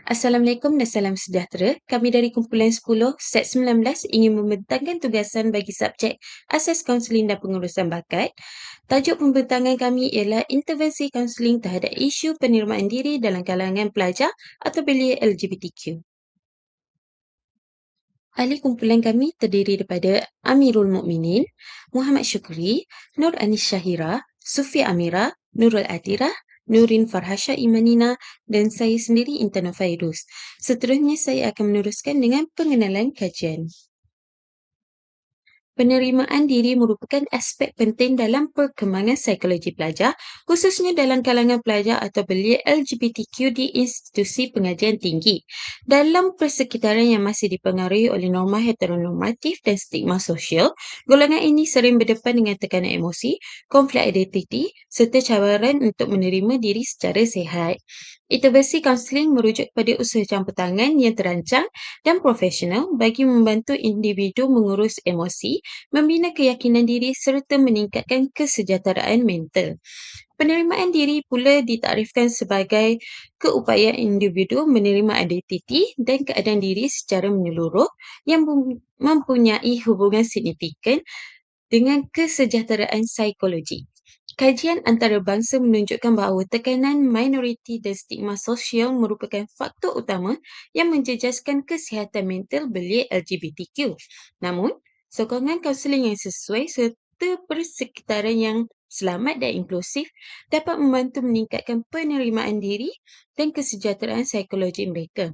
Assalamualaikum dan salam sejahtera. Kami dari kumpulan 10, Set 19 ingin membentangkan tugasan bagi subjek Asas Kaunseling dan Pengurusan Bakat. Tajuk pembentangan kami ialah Intervensi Kaunseling terhadap isu penerimaan diri dalam kalangan pelajar atau belia LGBTQ. Ahli kumpulan kami terdiri daripada Amirul Mukminin, Muhammad Syukri, Nur Anis Syahira, Sufi Amira, Nurul Atirah, Nurin Farhasha Imanina dan saya sendiri Intan Fairuz. Seterusnya saya akan meneruskan dengan pengenalan kajian. Penerimaan diri merupakan aspek penting dalam perkembangan psikologi pelajar, khususnya dalam kalangan pelajar atau belia LGBTQ di institusi pengajian tinggi. Dalam persekitaran yang masih dipengaruhi oleh norma heteronormatif dan stigma sosial, golongan ini sering berdepan dengan tekanan emosi, konflik identiti, serta cabaran untuk menerima diri secara sihat. Intervensi kaunseling merujuk kepada usaha campur tangan yang terancang dan profesional bagi membantu individu mengurus emosi, membina keyakinan diri serta meningkatkan kesejahteraan mental. Penerimaan diri pula ditaktifkan sebagai keupayaan individu menerima identiti dan keadaan diri secara menyeluruh yang mempunyai hubungan signifikan dengan kesejahteraan psikologi. Kajian antarabangsa menunjukkan bahawa tekanan minoriti dan stigma sosial merupakan faktor utama yang menjejaskan kesihatan mental belia LGBTQ. Namun, sokongan kaunseling yang sesuai serta persekitaran yang selamat dan inklusif dapat membantu meningkatkan penerimaan diri dan kesejahteraan psikologi mereka.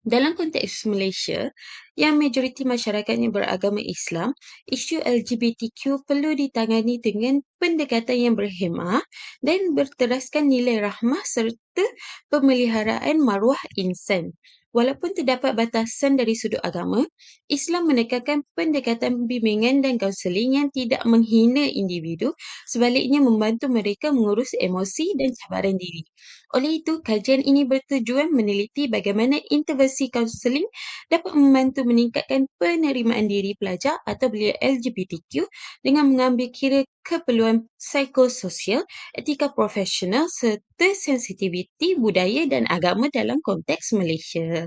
Dalam konteks Malaysia, yang majoriti masyarakatnya beragama Islam, isu LGBTQ perlu ditangani dengan pendekatan yang berhemah dan berteraskan nilai rahmah serta pemeliharaan maruah insan. Walaupun terdapat batasan dari sudut agama, Islam menekankan pendekatan bimbingan dan kaunseling yang tidak menghina individu, sebaliknya membantu mereka mengurus emosi dan cabaran diri. Oleh itu, kajian ini bertujuan meneliti bagaimana intervensi kaunseling dapat membantu meningkatkan penerimaan diri pelajar atau belia LGBTQ dengan mengambil kira keperluan psikososial, etika profesional serta sensitiviti budaya dan agama dalam konteks Malaysia.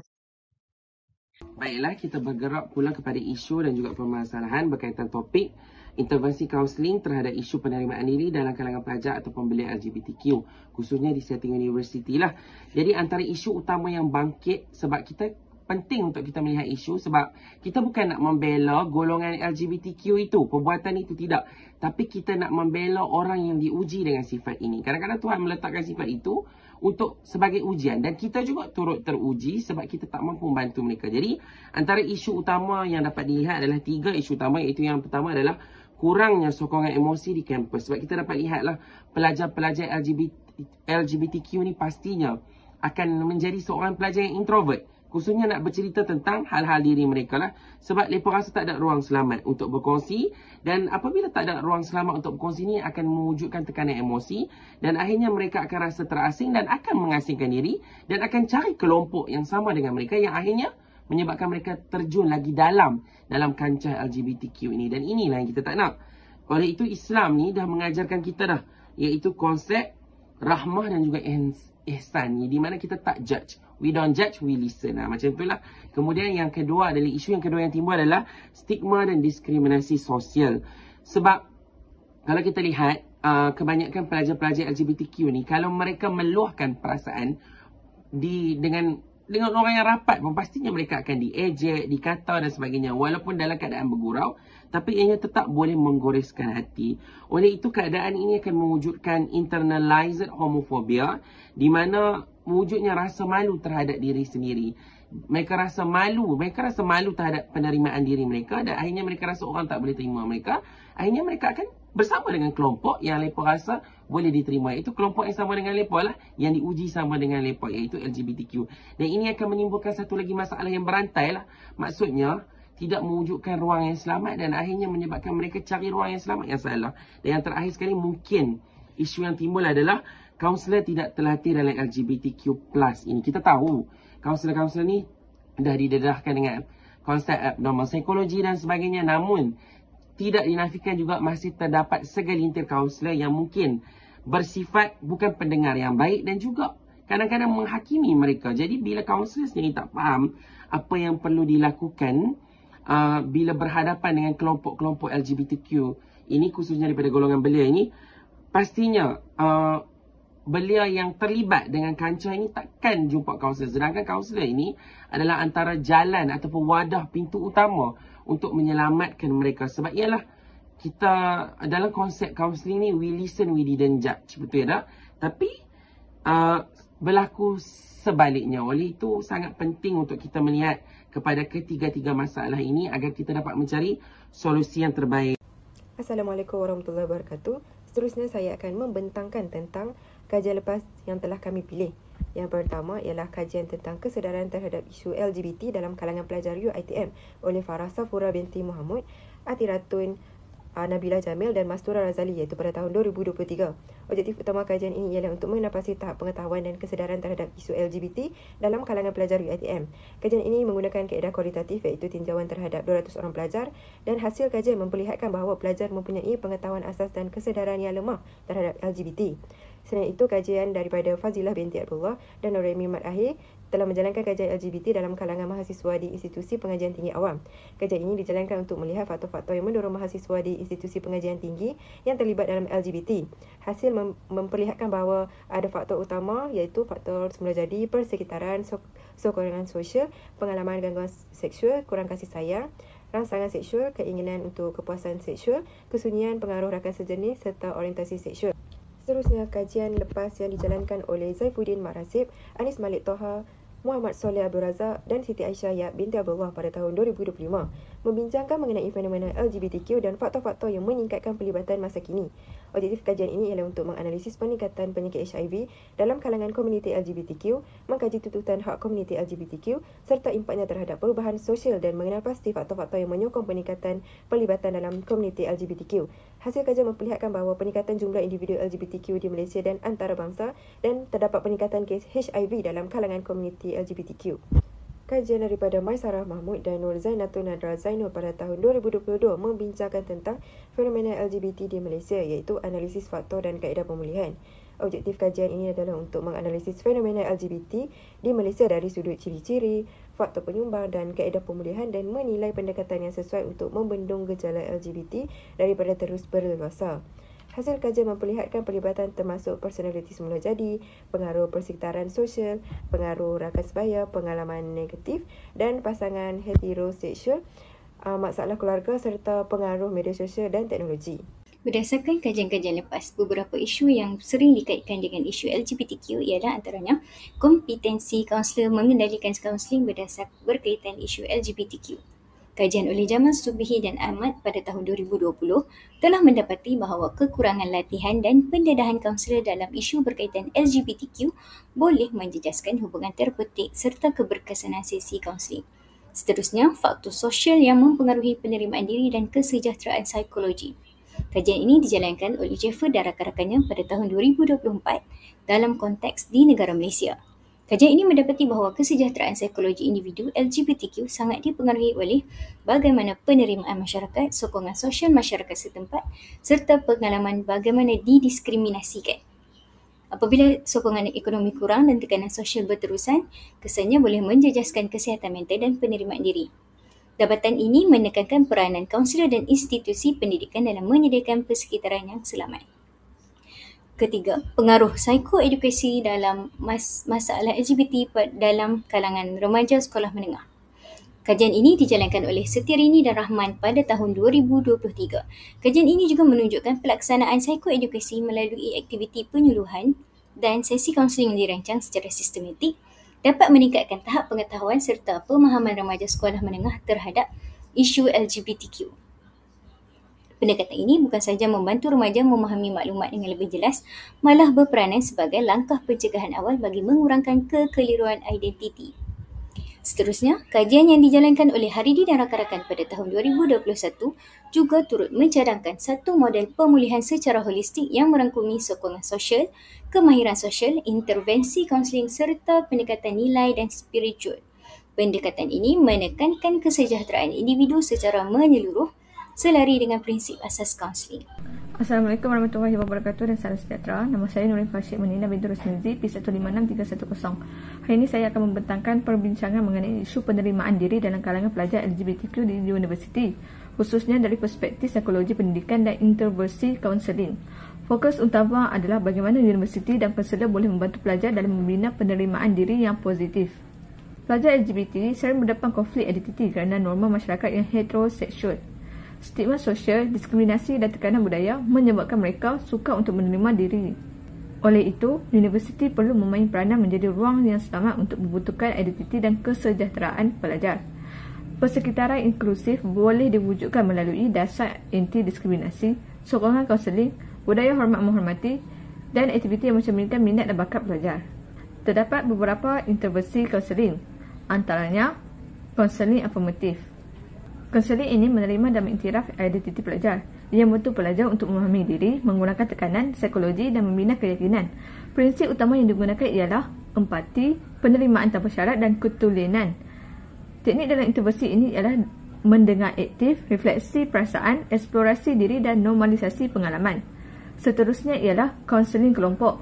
Baiklah, kita bergerak pula kepada isu dan juga permasalahan berkaitan topik intervensi kaunseling terhadap isu penerimaan diri dalam kalangan pelajar ataupun belia LGBTQ, khususnya di setting universiti lah. Jadi antara isu utama yang bangkit, sebab kita penting untuk kita melihat isu, sebab kita bukan nak membela golongan LGBTQ itu, perbuatan itu tidak, tapi kita nak membela orang yang diuji dengan sifat ini. Kadang-kadang Tuhan meletakkan sifat itu untuk sebagai ujian dan kita juga turut teruji sebab kita tak mampu membantu mereka. Jadi antara isu utama yang dapat dilihat adalah 3 isu utama, iaitu yang pertama adalah kurangnya sokongan emosi di kampus. Sebab kita dapat lihatlah pelajar-pelajar LGBTQ ni pastinya akan menjadi seorang pelajar yang introvert, khususnya nak bercerita tentang hal-hal diri mereka lah. Sebab mereka rasa tak ada ruang selamat untuk berkongsi. Dan apabila tak ada ruang selamat untuk berkongsi ni akan mewujudkan tekanan emosi. Dan akhirnya mereka akan rasa terasing dan akan mengasingkan diri. Dan akan cari kelompok yang sama dengan mereka, yang akhirnya menyebabkan mereka terjun lagi dalam kancah LGBTQ ini. Dan inilah yang kita tak nak. Oleh itu Islam ni dah mengajarkan kita dah, iaitu konsep rahmah dan juga ihsan, di mana kita tak judge. We don't judge, we listen. Macam itulah. Kemudian yang kedua adalah isu yang kedua yang timbul adalah stigma dan diskriminasi sosial. Sebab kalau kita lihat kebanyakan pelajar-pelajar LGBTQ ni, kalau mereka meluahkan perasaan dengan orang yang rapat pun, pastinya mereka akan diejek, dikata dan sebagainya, walaupun dalam keadaan bergurau, tapi ianya tetap boleh menggoreskan hati. Oleh itu keadaan ini akan mewujudkan internalized homophobia, di mana wujudnya rasa malu terhadap diri sendiri. Mereka rasa malu terhadap penerimaan diri mereka, dan akhirnya mereka rasa orang tak boleh terima mereka. Akhirnya mereka akan bersama dengan kelompok yang mereka rasa boleh diterima. Itu kelompok yang sama dengan mereka lah, yang diuji sama dengan mereka, iaitu LGBTQ. Dan ini akan menimbulkan satu lagi masalah yang berantai lah. Maksudnya tidak mewujudkan ruang yang selamat, dan akhirnya menyebabkan mereka cari ruang yang selamat yang salah. Dan yang terakhir sekali, mungkin isu yang timbul adalah kaunselor tidak terlatih dalam LGBTQ+ ini. Kita tahu kaunselor-kaunselor ni dah didedahkan dengan konsep abnormal psikologi dan sebagainya. Namun tidak dinafikan juga masih terdapat segelintir kaunselor yang mungkin bersifat bukan pendengar yang baik, dan juga kadang-kadang menghakimi mereka. Jadi bila kaunselor sendiri tak faham apa yang perlu dilakukan bila berhadapan dengan kelompok-kelompok LGBTQ ini, khususnya daripada golongan belia ini, pastinya belia yang terlibat dengan kancah ini takkan jumpa kaunselor. Sedangkan kaunselor ini adalah antara jalan ataupun wadah pintu utama untuk menyelamatkan mereka. Sebab ialah kita dalam konsep kaunseling ni, we listen, we didn't judge. Betul tak? Tapi berlaku sebaliknya. Oleh itu sangat penting untuk kita melihat kepada ketiga-tiga masalah ini agar kita dapat mencari solusi yang terbaik. Assalamualaikum warahmatullahi wabarakatuh. Seterusnya saya akan membentangkan tentang kajian lepas yang telah kami pilih. Yang pertama ialah kajian tentang kesedaran terhadap isu LGBT dalam kalangan pelajar UiTM oleh Farah Safura binti Muhammad, Atiratun Nabila Jamil dan Mastura Razali, iaitu pada tahun 2023. Objektif utama kajian ini ialah untuk menapasi tahap pengetahuan dan kesedaran terhadap isu LGBT dalam kalangan pelajar UiTM. Kajian ini menggunakan kaedah kualitatif, iaitu tinjauan terhadap 200 orang pelajar, dan hasil kajian memperlihatkan bahawa pelajar mempunyai pengetahuan asas dan kesedaran yang lemah terhadap LGBT. Selain itu, kajian daripada Fazilah binti Abdullah dan Noremi Mat Ahir telah menjalankan kajian LGBT dalam kalangan mahasiswa di Institusi Pengajian Tinggi Awam. Kajian ini dijalankan untuk melihat faktor-faktor yang mendorong mahasiswa di Institusi Pengajian Tinggi yang terlibat dalam LGBT. Hasil memperlihatkan bahawa ada faktor utama, iaitu faktor semula jadi, persekitaran, sokongan sosial, pengalaman gangguan seksual, kurang kasih sayang, rangsangan seksual, keinginan untuk kepuasan seksual, kesunyian, pengaruh rakan sejenis serta orientasi seksual. Seterusnya, kajian lepas yang dijalankan oleh Zaifuddin Mat Rasib, Anis Malik Toha, Muhammad Soleh Abdul Razak dan Siti Aisyah Yap binti Abdullah pada tahun 2025 membincangkan mengenai fenomena LGBTQ dan faktor-faktor yang meningkatkan pelibatan masa kini. Objektif kajian ini ialah untuk menganalisis peningkatan penyakit HIV dalam kalangan komuniti LGBTQ, mengkaji tuntutan hak komuniti LGBTQ serta impaknya terhadap perubahan sosial dan mengenal pasti faktor-faktor yang menyokong peningkatan pelibatan dalam komuniti LGBTQ. Hasil kajian memperlihatkan bahawa peningkatan jumlah individu LGBTQ di Malaysia dan antarabangsa dan terdapat peningkatan kes HIV dalam kalangan komuniti LGBTQ. Kajian daripada Maisarah Mahmud dan Nur Zainatun Nadra Zainul pada tahun 2022 membincangkan tentang fenomena LGBT di Malaysia, iaitu analisis faktor dan kaedah pemulihan. Objektif kajian ini adalah untuk menganalisis fenomena LGBT di Malaysia dari sudut ciri-ciri, faktor penyumbang dan kaedah pemulihan dan menilai pendekatan yang sesuai untuk membendung gejala LGBT daripada terus berleluasa. Hasil kajian memperlihatkan pelibatan termasuk personaliti semula jadi, pengaruh persekitaran sosial, pengaruh rakan sebaya, pengalaman negatif dan pasangan heteroseksual, masalah keluarga serta pengaruh media sosial dan teknologi. Berdasarkan kajian-kajian lepas, beberapa isu yang sering dikaitkan dengan isu LGBTQ ialah antaranya kompetensi kaunselor mengendalikan kaunseling berkaitan isu LGBTQ. Kajian oleh Jamal Subihi dan Ahmad pada tahun 2020 telah mendapati bahawa kekurangan latihan dan pendedahan kaunselor dalam isu berkaitan LGBTQ boleh menjejaskan hubungan terapeutik serta keberkesanan sesi kaunseling. Seterusnya, faktor sosial yang mempengaruhi penerimaan diri dan kesejahteraan psikologi. Kajian ini dijalankan oleh Jeffer dan rakan-rakannya pada tahun 2024 dalam konteks di negara Malaysia. Kajian ini mendapati bahawa kesejahteraan psikologi individu LGBTQ sangat dipengaruhi oleh bagaimana penerimaan masyarakat, sokongan sosial masyarakat setempat serta pengalaman bagaimana didiskriminasikan. Apabila sokongan ekonomi kurang dan tekanan sosial berterusan, kesannya boleh menjejaskan kesihatan mental dan penerimaan diri. Dapatan ini menekankan peranan kaunselor dan institusi pendidikan dalam menyediakan persekitaran yang selamat. Ketiga, pengaruh psikoedukasi dalam masalah LGBT dalam kalangan remaja sekolah menengah. Kajian ini dijalankan oleh Setiarini dan Rahman pada tahun 2023. Kajian ini juga menunjukkan pelaksanaan psikoedukasi melalui aktiviti penyuluhan dan sesi kaunseling yang dirancang secara sistematik dapat meningkatkan tahap pengetahuan serta pemahaman remaja sekolah menengah terhadap isu LGBTQ. Pendekatan ini bukan sahaja membantu remaja memahami maklumat dengan lebih jelas, malah berperanan sebagai langkah pencegahan awal bagi mengurangkan kekeliruan identiti. Seterusnya, kajian yang dijalankan oleh Haridi dan rakan-rakan pada tahun 2021 juga turut mencadangkan satu model pemulihan secara holistik yang merangkumi sokongan sosial, kemahiran sosial, intervensi kaunseling serta pendekatan nilai dan spiritual. Pendekatan ini menekankan kesejahteraan individu secara menyeluruh selari dengan prinsip asas kaunseling. Assalamualaikum warahmatullahi wabarakatuh dan salam sejahtera. Nama saya Nurin Fashid Menina binti Rusmizi, P156-310. Hari ini saya akan membentangkan perbincangan mengenai isu penerimaan diri dalam kalangan pelajar LGBTQ di universiti, khususnya dari perspektif psikologi pendidikan dan intervensi kaunseling. Fokus utama adalah bagaimana universiti dan kaunselor boleh membantu pelajar dalam membina penerimaan diri yang positif. Pelajar LGBT sering mendapat konflik identiti kerana norma masyarakat yang heteroseksual. Stigma sosial, diskriminasi dan tekanan budaya menyebabkan mereka sukar untuk menerima diri. Oleh itu, universiti perlu memain peranan menjadi ruang yang selamat untuk membentukkan identiti dan kesejahteraan pelajar. Persekitaran inklusif boleh diwujudkan melalui dasar anti-diskriminasi, sokongan kaunseling, budaya hormat menghormati dan aktiviti yang mencerminkan minat dan bakat pelajar. Terdapat beberapa intervensi kaunseling, antaranya kaunseling afirmatif. Kaunseling ini menerima dan mengiktiraf identiti pelajar. Ia membantu pelajar untuk memahami diri, menggunakan tekanan, psikologi dan membina keyakinan. Prinsip utama yang digunakan ialah empati, penerimaan tanpa syarat dan ketulinan. Teknik dalam intervensi ini ialah mendengar aktif, refleksi perasaan, eksplorasi diri dan normalisasi pengalaman. Seterusnya ialah kaunseling kelompok.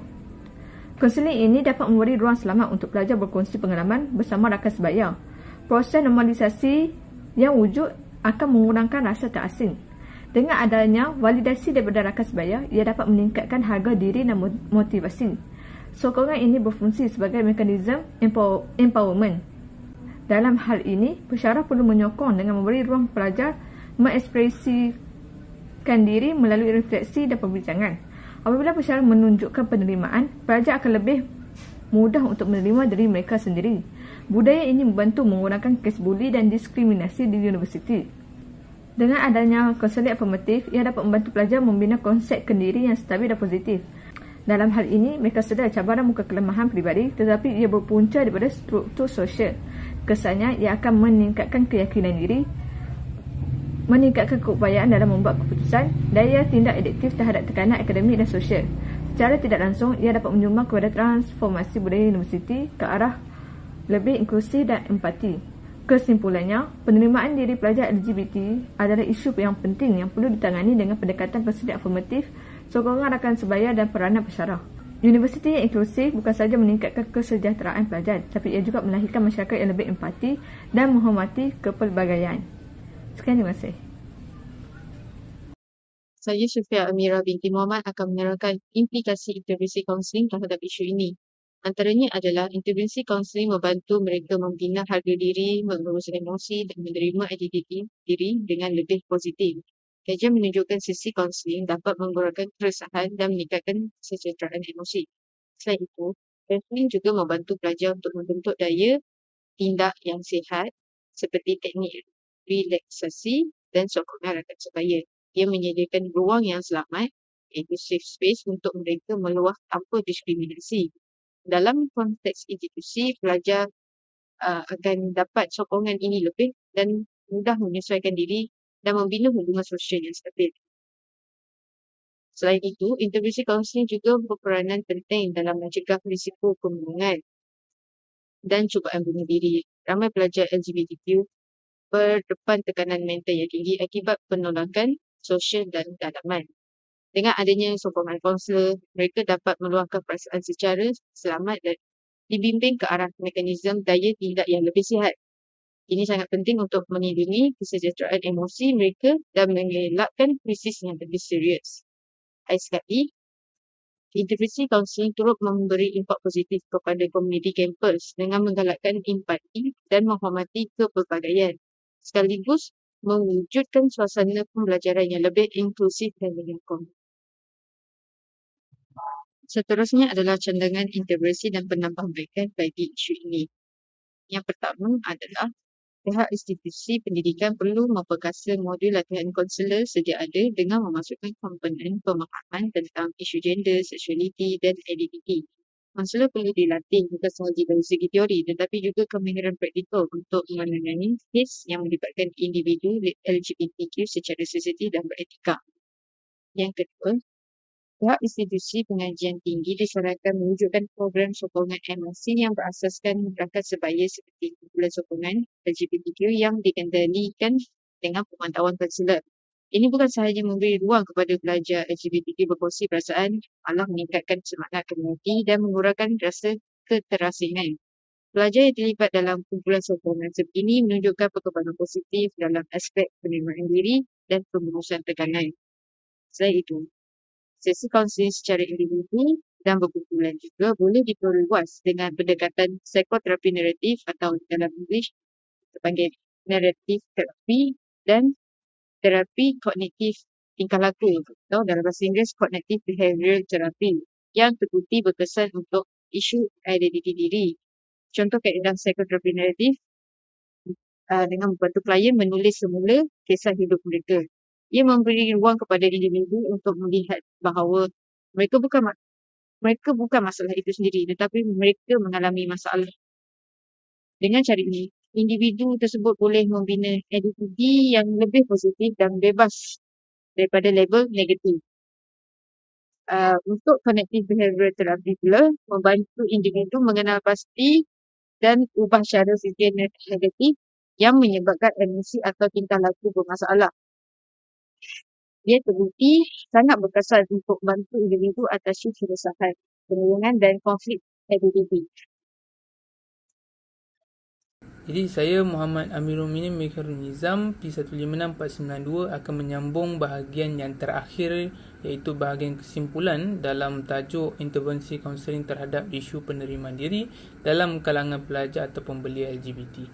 Kaunseling ini dapat memberi ruang selamat untuk pelajar berkongsi pengalaman bersama rakan sebaya. Proses normalisasi yang wujud akan mengurangkan rasa terasing. Dengan adanya validasi daripada rakan sebaya, ia dapat meningkatkan harga diri dan motivasi. Sokongan ini berfungsi sebagai mekanisme empowerment. Dalam hal ini, pensyarah perlu menyokong dengan memberi ruang pelajar mengekspresikan diri melalui refleksi dan perbincangan. Apabila pensyarah menunjukkan penerimaan, pelajar akan lebih mudah untuk menerima diri mereka sendiri. Budaya ini membantu mengurangkan kes buli dan diskriminasi di universiti. Dengan adanya kaunseling afirmatif, ia dapat membantu pelajar membina konsep kendiri yang stabil dan positif. Dalam hal ini, mereka sedar cabaran bukan kelemahan peribadi, tetapi ia berpunca daripada struktur sosial. Kesannya, ia akan meningkatkan keyakinan diri, meningkatkan keupayaan dalam membuat keputusan, daya tindak adiktif terhadap tekanan akademik dan sosial. Secara tidak langsung, ia dapat menyumbang kepada transformasi budaya universiti ke arah lebih inklusif dan empati. Kesimpulannya, penerimaan diri pelajar LGBT adalah isu yang penting yang perlu ditangani dengan pendekatan kaunseling afirmatif, sokongan rakan sebaya dan peranan pensyarah. Universiti yang inklusif bukan sahaja meningkatkan kesejahteraan pelajar, tapi ia juga melahirkan masyarakat yang lebih empati dan menghormati kepelbagaian. Sekian, terima kasih. Saya Syufia Amira binti Muhammad akan menerangkan implikasi intervensi kaunseling terhadap isu ini. Antaranya adalah intervensi kaunseling membantu mereka membina harga diri, mengurus emosi dan menerima identiti diri dengan lebih positif. Kajian menunjukkan sesi kaunseling dapat mengurangkan keresahan dan meningkatkan kesejahteraan emosi. Selain itu, kaunseling juga membantu pelajar untuk membentuk daya tindak yang sihat seperti teknik relaksasi dan sokongan rakan sebaya. Ia menyediakan ruang yang selamat, iaitu safe space untuk mereka meluah tanpa diskriminasi. Dalam konteks institusi, pelajar akan dapat sokongan ini lebih dan mudah menyesuaikan diri dan membina hubungan sosial yang stabil. Selain itu, intervensi kaunseling juga berperanan penting dalam mencegah risiko pembunuhan dan cubaan bunuh diri. Ramai pelajar LGBTQ berdepan tekanan mental yang tinggi akibat penolakan sosial dan dalaman. Dengan adanya sokongan kaunselor, mereka dapat meluahkan perasaan secara selamat dan dibimbing ke arah mekanisme daya tindak yang lebih sihat. Ini sangat penting untuk melindungi kesejahteraan emosi mereka dan mengelakkan krisis yang lebih serius. Akhir sekali, intervensi kaunseling turut memberi impak positif kepada komuniti kampus dengan menggalakkan empati dan menghormati kepelbagaian, sekaligus mewujudkan suasana pembelajaran yang lebih inklusif dan menyokong. Seterusnya adalah cadangan intervensi dan penambahbaikan bagi isu ini. Yang pertama adalah pihak institusi pendidikan perlu memperkasa modul latihan konselor sedia ada dengan memasukkan komponen pemahaman tentang isu gender, seksualiti dan LGBT. Konselor perlu dilatih bukan sahaja dari segi teori tetapi juga kemahiran praktikal untuk menangani kes yang melibatkan individu LGBTQ secara sensitif dan beretika. Yang kedua, pihak institusi pengajian tinggi disarankan mewujudkan program sokongan emosi yang berasaskan rakan sebaya seperti kumpulan sokongan LGBTQ yang dikendalikan dengan pemantauan konselor. Ini bukan sahaja memberi ruang kepada pelajar LGBTQ berkongsi perasaan, malah meningkatkan semangat komuniti dan mengurangkan rasa keterasingan. Pelajar yang terlibat dalam kumpulan sokongan seperti ini menunjukkan perkembangan positif dalam aspek penerimaan diri dan pengurusan tekanan. Selain itu, sesi kaunseling secara individu dan berkumpulan juga boleh diperluas dengan pendekatan psikoterapi naratif atau dalam English dipanggil narrative therapy dan terapi kognitif tingkah laku atau dalam bahasa Inggeris cognitive behavioral therapy yang terbukti berkesan untuk isu identiti diri. Contoh kaedah psikoterapi naratif dengan membantu klien menulis semula kisah hidup mereka. Ia memberi ruang kepada individu untuk melihat bahawa mereka bukan masalah itu sendiri, tetapi mereka mengalami masalah. Dengan cara ini, individu tersebut boleh membina identiti yang lebih positif dan bebas daripada label negatif. Untuk cognitive behavioral therapy pula, membantu individu mengenal pasti dan ubah cara fikir negatif yang menyebabkan emosi atau tingkah laku bermasalah. Dia terbukti sangat berkesan untuk membantu individu atasi keresahan, kebingungan dan konflik identiti. Jadi saya Muhammad Amirul Mukminin Mikharul Nizam P156492 akan menyambung bahagian yang terakhir, iaitu bahagian kesimpulan dalam tajuk intervensi kaunseling terhadap isu penerimaan diri dalam kalangan pelajar atau pembelia LGBT.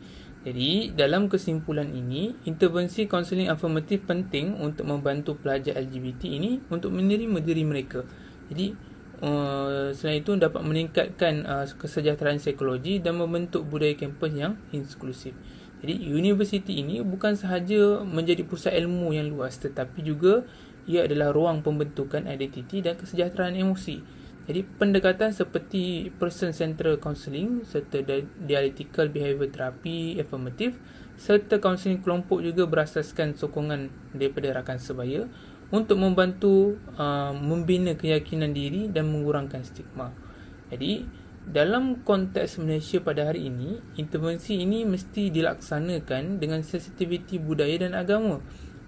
Jadi dalam kesimpulan ini, intervensi kaunseling afirmatif penting untuk membantu pelajar LGBT ini untuk menerima diri mereka. Jadi selain itu dapat meningkatkan kesejahteraan psikologi dan membentuk budaya kampus yang inklusif. Jadi universiti ini bukan sahaja menjadi pusat ilmu yang luas, tetapi juga ia adalah ruang pembentukan identiti dan kesejahteraan emosi. Jadi pendekatan seperti person-centered counselling serta dialectical behaviour therapy afirmatif serta kaunseling kelompok juga berasaskan sokongan daripada rakan sebaya untuk membantu membina keyakinan diri dan mengurangkan stigma. Jadi, dalam konteks Malaysia pada hari ini, intervensi ini mesti dilaksanakan dengan sensitiviti budaya dan agama,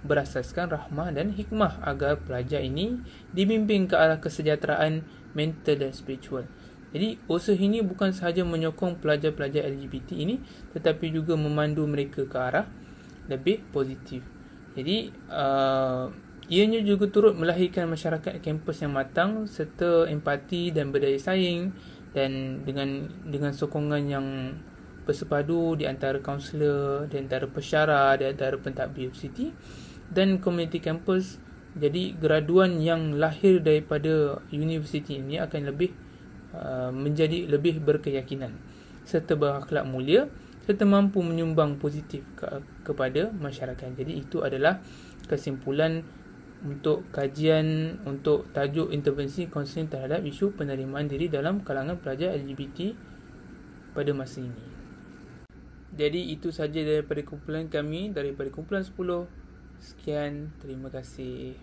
berasaskan rahmah dan hikmah agar pelajar ini dibimbing ke arah kesejahteraan mental dan spiritual. Jadi, usaha ini bukan sahaja menyokong pelajar-pelajar LGBT ini, tetapi juga memandu mereka ke arah lebih positif. Jadi, ianya juga turut melahirkan masyarakat kampus yang matang serta empati dan berdaya saing, dan dengan sokongan yang bersepadu di antara kaunselor, di antara pesyarah, di antara pentadbir universiti dan komuniti kampus. Jadi graduan yang lahir daripada universiti ini akan menjadi lebih berkeyakinan serta berakhlak mulia serta mampu menyumbang positif kepada masyarakat. Jadi itu adalah kesimpulan untuk kajian untuk tajuk intervensi kaunseling terhadap isu penerimaan diri dalam kalangan pelajar LGBT pada masa ini. Jadi itu sahaja daripada kumpulan kami, daripada kumpulan 10. Sekian, terima kasih.